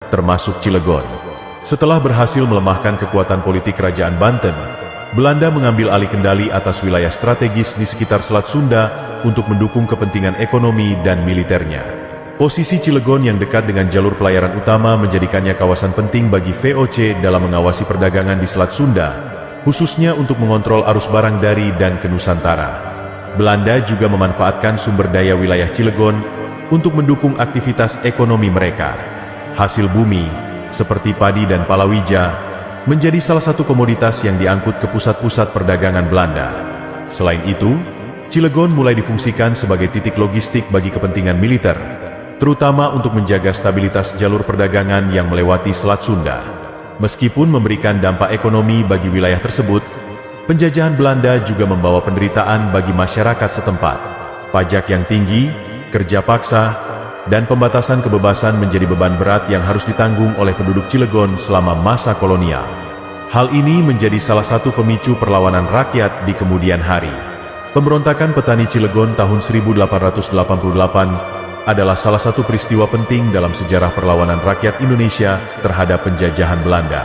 termasuk Cilegon. Setelah berhasil melemahkan kekuatan politik Kerajaan Banten, Belanda mengambil alih kendali atas wilayah strategis di sekitar Selat Sunda untuk mendukung kepentingan ekonomi dan militernya. Posisi Cilegon yang dekat dengan jalur pelayaran utama menjadikannya kawasan penting bagi VOC dalam mengawasi perdagangan di Selat Sunda, khususnya untuk mengontrol arus barang dari dan ke Nusantara. Belanda juga memanfaatkan sumber daya wilayah Cilegon untuk mendukung aktivitas ekonomi mereka. Hasil bumi, seperti padi dan palawija, menjadi salah satu komoditas yang diangkut ke pusat-pusat perdagangan Belanda. Selain itu, Cilegon mulai difungsikan sebagai titik logistik bagi kepentingan militer, terutama untuk menjaga stabilitas jalur perdagangan yang melewati Selat Sunda. Meskipun memberikan dampak ekonomi bagi wilayah tersebut, penjajahan Belanda juga membawa penderitaan bagi masyarakat setempat. Pajak yang tinggi, kerja paksa, dan pembatasan kebebasan menjadi beban berat yang harus ditanggung oleh penduduk Cilegon selama masa kolonial. Hal ini menjadi salah satu pemicu perlawanan rakyat di kemudian hari. Pemberontakan petani Cilegon tahun 1888 adalah salah satu peristiwa penting dalam sejarah perlawanan rakyat Indonesia terhadap penjajahan Belanda.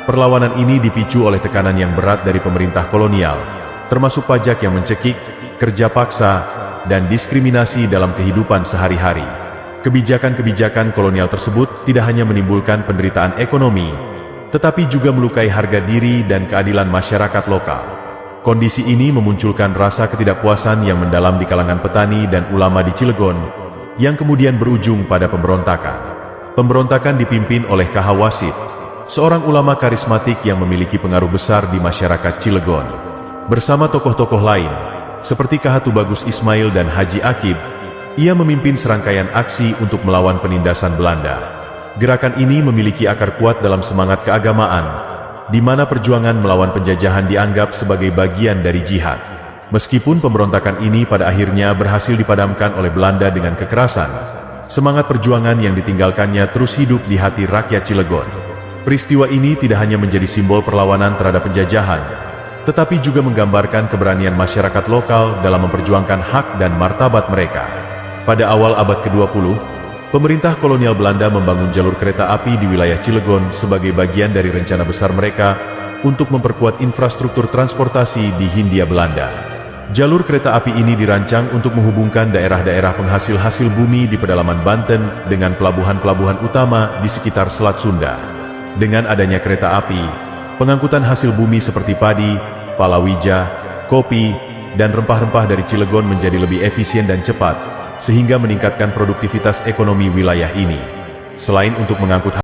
Perlawanan ini dipicu oleh tekanan yang berat dari pemerintah kolonial, termasuk pajak yang mencekik, kerja paksa, dan diskriminasi dalam kehidupan sehari-hari. Kebijakan-kebijakan kolonial tersebut tidak hanya menimbulkan penderitaan ekonomi, tetapi juga melukai harga diri dan keadilan masyarakat lokal. Kondisi ini memunculkan rasa ketidakpuasan yang mendalam di kalangan petani dan ulama di Cilegon, yang kemudian berujung pada pemberontakan. Pemberontakan dipimpin oleh K.H. Wasit, seorang ulama karismatik yang memiliki pengaruh besar di masyarakat Cilegon. Bersama tokoh-tokoh lain, seperti K.H. Tubagus Ismail dan Haji Akib, ia memimpin serangkaian aksi untuk melawan penindasan Belanda. Gerakan ini memiliki akar kuat dalam semangat keagamaan, di mana perjuangan melawan penjajahan dianggap sebagai bagian dari jihad. Meskipun pemberontakan ini pada akhirnya berhasil dipadamkan oleh Belanda dengan kekerasan, semangat perjuangan yang ditinggalkannya terus hidup di hati rakyat Cilegon. Peristiwa ini tidak hanya menjadi simbol perlawanan terhadap penjajahan, tetapi juga menggambarkan keberanian masyarakat lokal dalam memperjuangkan hak dan martabat mereka. Pada awal abad ke-20, pemerintah kolonial Belanda membangun jalur kereta api di wilayah Cilegon sebagai bagian dari rencana besar mereka untuk memperkuat infrastruktur transportasi di Hindia Belanda. Jalur kereta api ini dirancang untuk menghubungkan daerah-daerah penghasil hasil bumi di pedalaman Banten dengan pelabuhan-pelabuhan utama di sekitar Selat Sunda. Dengan adanya kereta api, pengangkutan hasil bumi seperti padi, palawija, kopi, dan rempah-rempah dari Cilegon menjadi lebih efisien dan cepat, sehingga meningkatkan produktivitas ekonomi wilayah ini. Selain untuk mengangkut